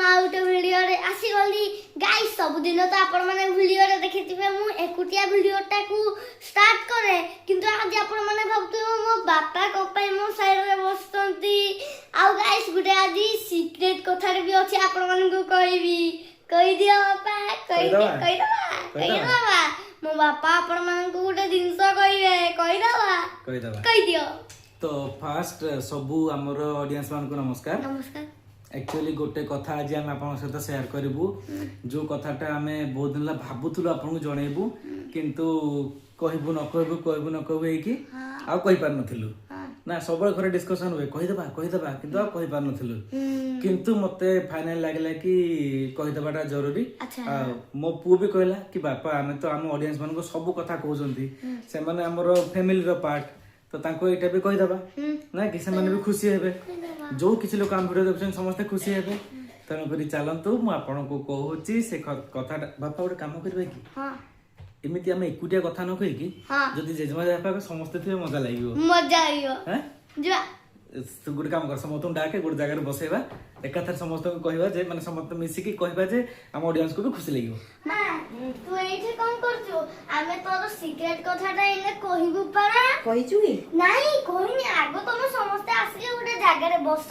Out video रे आसी गली गाइस सब दिन तो आपण माने वीडियो रे देखिथिबे मु एकुटिया वीडियोटा को स्टार्ट करे किंतु आज आपण माने भाबथु मो बापा कोपाई मो साइड रे बसतंती आ गाइस गुटे आज सीक्रेट कथा रे भी अछि आपण माने को कहि दियो बापा कहि दबा मो बापा आपण माने को गुटे जिंस कहि दियो तो फास्ट सबू आमर ऑडियंस मान को नमस्कार नमस्कार एक्चुअली गोटे कथा आज आम आपन सहित शेयर करिवु जो कथाटा आमे बहुत दिन ला भाबुथुलु आपन को जणेबु किंतु कहबु न कहबु कि आ कहि पार नथिलु ना सब घरे डिस्कशन हुए कहि दबा किंतु आ कहि पार नथिलु किंतु मते फाइनल लागला कि कहि दबाटा जरूरी मो पु भी कहला कि बापा आमे तो आम ऑडियंस मान को सब कथा कहउजंती से माने हमर फैमिली रो पार्ट तो तांको एटा भी कहि दबा ना कि से माने भी खुशी हेबे जो किछि लोक हम वीडियो देखछन समस्त खुशी हेबे तनो करी चालंतु मु आपन को कहउची से कथा बापा ओटे काम करबे कि हां एमिति हम एकुटिया कथा न कहि कि जदी जेजमा बापा समस्त थे मजा लागियो हैं जा तू गुड काम कर समस्त डाके गुड जगह रे बसेबा एकाथर समस्त को कहबा जे माने समस्त मिसी कि कहबा जे हम ऑडियंस को भी खुशी लागियो मां तू एठी कोन करछु आमे तोर सीक्रेट कथाटा इने कहिबु परा कहिछु कि नाही कोहिनी आगो तमे समस्त आसी गुटे जगह रे बस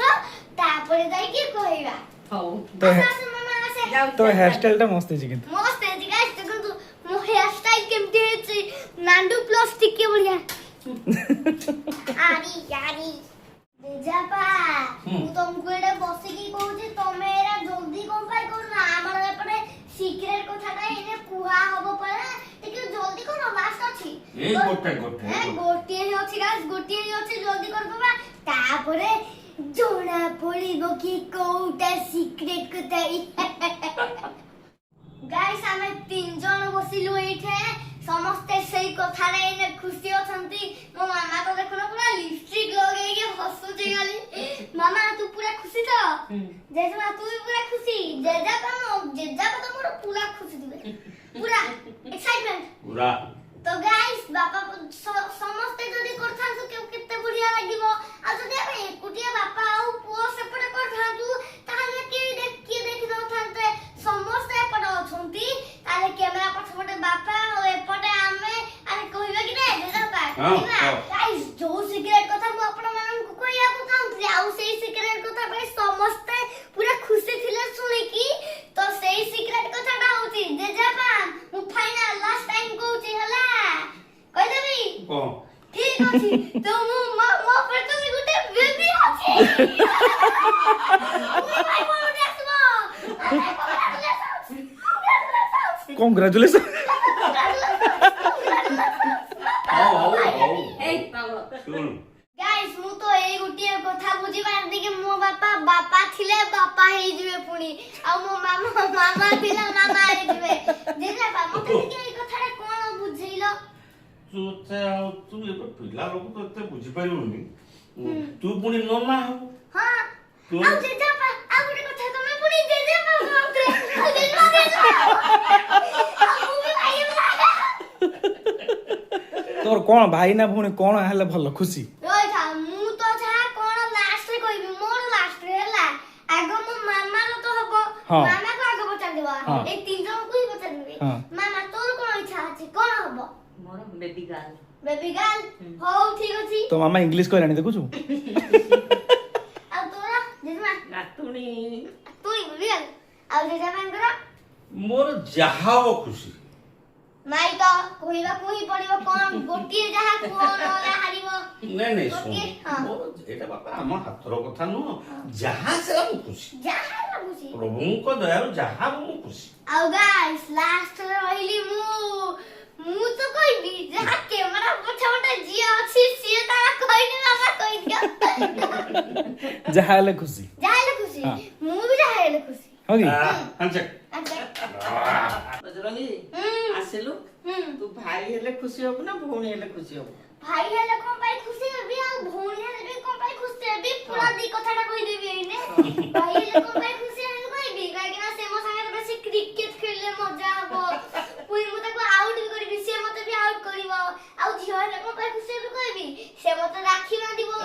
तापरे जाई कि कहबा हौ तो हेयर स्टाइल टा मस्त छै किंतु मस्त है गाइस देखो तू मो हेयर स्टाइल केमती है नांडू प्लास्टिक के बढ़िया आरी यारी देजापा तू तुमको एडे बसे की कहू जे तमे एरा जल्दी कोन पाई करू ना हमर एपटे सीक्रेट कथाटा इने कुहा होबो परा देखियो जल्दी करो लास्ट अछि ए गोटे गोटे ही अछि गाइस गोटे ही अछि जल्दी कर बाबा तापरे जोना पड़िबो कि कोउटा सीक्रेट कथाई गाइस हमें 3 जन बसिलु एठे समस्ते सही कथा रे ने खुशी अछंती मो मामा तो देखो पूरा लिपस्टिक लगे के हसु जे गाली मामा तू पूरा खुशी तो जेजमा तू भी पूरा खुशी जेजा तो मोर पूरा खुशी दिबे पूरा एक्साइटमेंट पूरा तो गाइस बापा समस्ते जदी करथान तो केते बढ़िया लागिवो आ जदी हम एकुटिया बापा आउ पुओ सेपटे करथान तू ताले के देख दथानते समस्ते एपटे अछंती ताले कैमरा पछपटे बापा और एपटे आमे अरे कहबे कि नै देजा पा गाइस जो सीक्रेट कथा मु अपन मानन को कहया को चाहूती आउ सेही सीक्रेट कथा पे समस्ते पूरा खुशी थिले सुनी की तो सेही सीक्रेट कथाटा होती देजा पा मु फाइनल लास्ट टाइम कहूची हला कहि देबी को ठीक अछि तो मो पर तो गुटे बेबी अछि ओए भाई बोल देखबो कांग्रेचुलेशन हां ए पागल सुन गाइस मु तो ए गुटे कथा बुझी पार दी के मो बापा थिले बापा हे जिवे पुनी आ मो मामा थिले मामा हे जिवे देखला बा मते के ए कथा रे कोन बुझैलो तू ये पिला लोग तो एते बुझी पाइलुनी तू पुनी नोना हो हां तू आ जे जा पा आ गुटे कथा तमे पुनी जे जा पा बापरे आ जे आ मुवी भाई लागा तोर कोन भाई ना भूणी कोन हले भलो खुशी रोय था मु तो जा कोन लास्ट रे कहबी मोर लास्ट रे हला आगो मो मामा रो तो हबो मामा को आगो बता देबा ए 3 जन को ही बता देबी मामा तोर कोन इच्छा अछि कोन हबो मोर बेबी गर्ल हो ठीक अछि तो मामा इंग्लिश कहलानी देखु छु आ तोरा जेमा नातुनी तू इंग्लिश आ जेजा मांगरा मोर जहाओ खुशी माई तो कोहिबा कोही पड़िबो कोन गोटिए जहा कोन ओला हारिबो नहीं सुन मोर एटा बापा हम हाथर कथा न जहां से हम खुशी जहा ना खुशी प्रभु को दया जहां हम खुशी आ गाइस लास्ट रे रहिली मु तो कहबी जहा कैमरा पछवटा जिया अछि सिए तारा कहनी मामा कहि दियो जहा हले खुशी मु भी जहा हले खुशी हो गई अंचक बजरंगी आसिलु तू भाई हेले खुशी होब ना भौणी हेले खुशी होब भाई हेले कोन पाई खुशी हेबी आ भौणी हेले कोन पाई खुशी हेबी पूरा दी कथाटा कहि देबी एने भाई हेले कोन पाई खुशी हेले कहबी काहे ना से मो संगे बेसी क्रिकेट खेलले मजा हबो पुई मु ताको आउट भी करबी से मते भी आउट करबो आ झियो हेले कोन पाई खुशी हेबी कहबी से मते राखी बांधिबो आ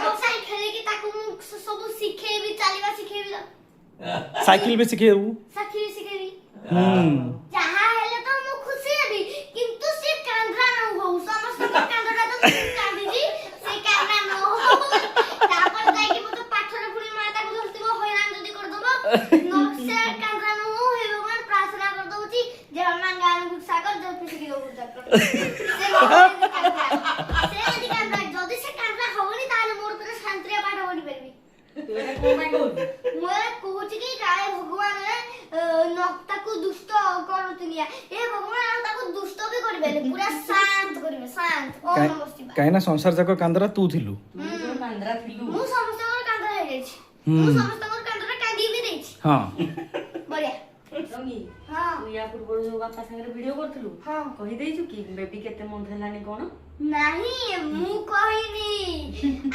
मो साइ खेले कि ताको मु सब ସବୁ ଶିଖେଇବି, ଚାଲିବା ଶିଖେଇବି, ସାଇକେଲ ବି ଶିଖେଇବୁ। ସାଥିବି ଶିଖେଇବି। ହୁଁ ଯାହା ହେଲେ ତ ମୁଁ ଖୁସି ହେବି, କିନ୍ତୁ ସେ କାନ୍ଦରା ନ ହଉ। ସମସ୍ତଙ୍କ କାନ୍ଦରା ତ ମୁଁ କାନ୍ଦିଛି, ସେ କାନ୍ଦରା ନ ହଉ। ତାପରେ ଯାଇକି ମତେ ପାଠରେ ପୁଣି ମା ତାକୁ ଧରିଥିବ, ହଇରାଣ ଯଦି କରିଦବ, ସେ କାନ୍ଦରା ନ ହଉ। ହେ ଭଗବାନ, ପ୍ରାର୍ଥନା କରିଦଉଛି ଯେ ହनुମାନ ଗାନ ଗୁସା କର, ଯୋଉ ପିସିକି ଦଉ ଗୁସା କର। ସେ ଯଦି କାନ୍ଦରା, ଯଦି ସେ କାନ୍ଦରା ହବନି, ତାହେଲେ ମୋର ପୁରା ଶାନ୍ତିରେ ପାଠ ପଢି ପାରିବି। ତୁ ଏଟା କଣ ପାଇଁ କହୁଛୁ? ମୁଁ ଏ କହୁଛି କି କାଳେ ଭଗବାନ ତାକୁ ଦୁଷ୍ଟ କରୁଥିନି, ଏ ଭଗବାନ ତାକୁ ଦୁଷ୍ଟ ବି କରିବେନି, ପୁରା ଶାନ୍ତ କରିବେ, ଶାନ୍ତ। ଓମ୍ ନମଃ ଶିବାୟ। କାହିଁକି ନା ସଂସାର ଯାକ କାନ୍ଦରା ତୁ ଥିଲୁ। ତୁ ଯୋଉ କାନ୍ଦରା ଥିଲୁ। ମୁଁ ସମସ୍ତଙ୍କର କାନ୍ଦରା ହେଇଯାଇଛି, ମୁଁ ସମସ୍ତଙ୍କର କାନ୍ଦରା କାନ୍ଦି ବି ଦେଇଛି। ହଁ ବଢିଆ। ରଙ୍ଗୀ, ହଁ ତୁ ୟା ପୂର୍ବରୁ ଯୋଉ ବାପା ସାଙ୍ଗରେ ଭିଡିଓ କରୁଥିଲୁ, ହଁ। କହିଦେଇଛୁ କି ବେବି କେତେ ମନ୍ଥ ହେଲାନି କଣ? ନାହିଁ, ମୁଁ କହିନି।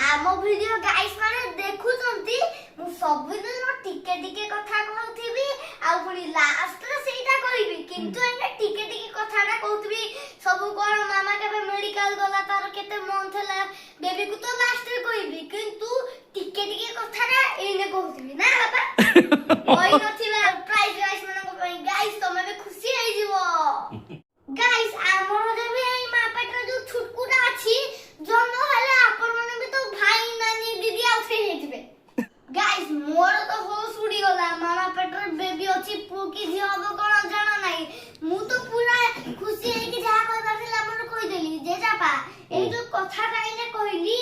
ଆମ ଭିଡିଓ ଗାଇସ୍ ମାନେ ଦେଖୁଛନ୍ତି, ମୁଁ ସବୁଦିନ ଟିକେ ଟିକେ କଥା କହୁଥିବି, ଆଉ ପୁଣି ଲାଷ୍ଟରେ ସେଇଟା କହିବି। କିନ୍ତୁ ଏଇନା ଟିକେ ଟିକେ କଥାଟା କହୁଥିବି। ସବୁ କଣ ମାମା କେବେ ମେଡିକାଲ ଗଲା, ତାର କେତେ ମନ୍ଥ ହେଲା, ବେବିକୁ ତ ଲାଷ୍ଟରେ କହିବି, କିନ୍ତୁ ଟିକେ ଟିକେ କଥାଟା ଏଇନେ କହୁଥିବି ନା ବାପା। କହିନଥିବା ପ୍ରାଇଜ ଗାଇସ୍ ମାନଙ୍କ ପାଇଁ। ଗାଇସ୍ ତମେ ବି ଖୁସି ହେଇଯିବ। ଗାଇସ୍ ଆମର ଯେବେ ଏଇ ମା ପେଟରେ ଯୋଉ ଛୁଟକୁଟା ଅଛି, ଜନ୍ମ ହେଲେ ଆପଣ ମାନେ ବି ତ ଭାଇ ନାନୀ ଦିଦି ଆଉ ସେ ହେଇଯିବେ। ଗାଇସ୍ ମୋର ତ ହୋସ୍ ଉଡିଗଲା। ମାମା ପେଟରେ ବେବି ଅଛି, ପୁଅ କି ଝିଅ ହବ କଣ ଜଣା ନାହିଁ। ମୁଁ ତ ପୁରା ଖୁସି ହେଇକି ଯାହା କହିବାର ଥିଲା ମୋର କହିଦେଲି। ଜେଜାପା, ଏଇ ଯୋଉ କଥାଟା ଏଇନେ କହିଲି,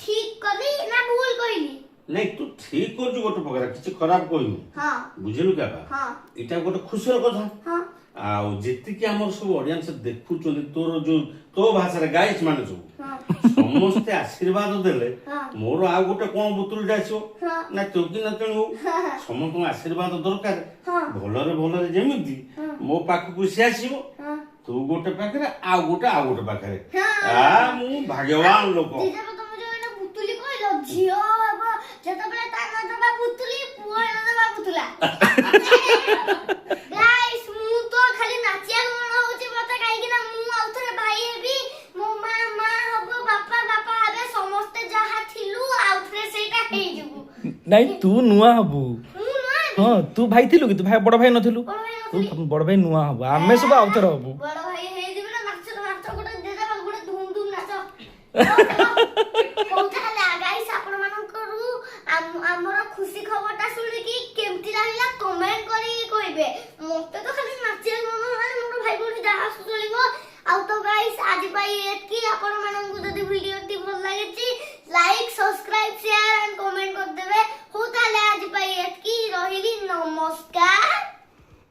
ଠିକ କଲି ନା ଭୁଲ କହିଲି? ନାଇଁ ତୁ ଠିକ କରୁଛୁ ଗୋଟେ ପ୍ରକାର, କିଛି ଖରାପ କହିନୁ। ହଁ ବୁଝିଲୁ କାକା? ହଁ ଏଇଟା ଗୋଟେ ଖୁସିର କଥା। ହଁ ଆଉ ଯେତିକି ଆମର ସବୁ ଅଡିଏନ୍ସ ଦେଖୁଛନ୍ତି, ତୋର ଯୋଉ ତୋ ଭାଷାରେ ଗାଇସ୍ ମାନେ ସବୁ ହଁ ସମସ୍ତେ ଆଶୀର୍ବାଦ ଦେଲେ ହଁ। ମୋର ଆଉ ଗୋଟେ କଣ ବୁତୁଳିଟା ଆସିବ ହଁ। ନା ତୁ କି ନା ତେଣୁ ସମସ୍ତଙ୍କ ଆଶୀର୍ବାଦ ଦରକାର। ହଁ। ଭଲରେ ଭଲରେ ଯେମିତି ମୋ ପାଖକୁ ସେ ଆସିବ, ହଁ। ତୁ ଗୋଟେ ପାଖରେ ଆଉ ଗୋଟେ ପାଖରେ। ହଁ। ମୁଁ ଭାଗ୍ୟବାନ ଲୋକ। ଜେଜେପା, ତମେ ଯୋଉ ଏଇନା ବୁତୁଲି କହିଲ, ଝିଅ ହବ ଯେତେବେଳେ ତା ନାଁ ଦେବା ବୁତୁଲି, ପୁଅ ଏଇନା ଦେବା ବୁତୁଲା। ଗାଇସ୍, ମୁଁ ତ ଖାଲି ନାଚିବାକୁ ମନ ହଉଛି ମତେ, କାହିଁକି ନା ମୁଁ ଆଉଥରେ ଭାଇ ହେବି, ମୋ ମା ହବ, ବାପା ହେବେ, ସମସ୍ତେ ଯାହା ଥିଲୁ ଆଉଥରେ ସେଇଟା ହେଇଯିବୁ। ନାଇଁ ତୁ ନୂଆ ହବୁ। ମୁଁ ନୁହଁ ହେବି। ହଁ ତୁ ଭାଇ ଥିଲୁ କି? ତୁ ବଡ ଭାଇ ନଥିଲୁ? ବଡ ଭାଇ ତୁ ନଥିଲି। ବଡ ଭାଇ ନୂଆ ହବୁ, ଆମେ ସବୁ ଆଉଥରେ ହବୁ। ବଡ ଭାଇ ହେଇଯିବି ନା, ନାଚ ଗୋଟେ ଜେଜେପା, ଗୋଟେ ଧୁମ୍ ନାଚ। ହଉ ତାହେଲେ ଗାଇସ୍, ଆପଣ ମାନଙ୍କରୁ ଆମର ଖୁସି ଖବରଟା ଶୁଣିକି କେମିତି ଲାଗିଲା କମେଣ୍ଟ କରିକି କହିବେ। ମତେ ତ ଖାଲି ନାଚିବାକୁ ମନ ହେଲାଣି, ମୋର ଭାଇ ଭଉଣୀ ଯାହା ଚଳିବ। ଆଉ ତ ଗାଇସ୍, ଆଜି ପାଇଁ ଏତିକି। ଆପଣ ମାନଙ୍କୁ ଯଦି ଭିଡିଓଟି ଭଲ ଲାଗିଛି, like, subscribe, share and comment କରିଦେବେ। ହଉ ତାହେଲେ ଆଜି ପାଇଁ ଏତିକି। ରହିଲି, ନମସ୍କାର।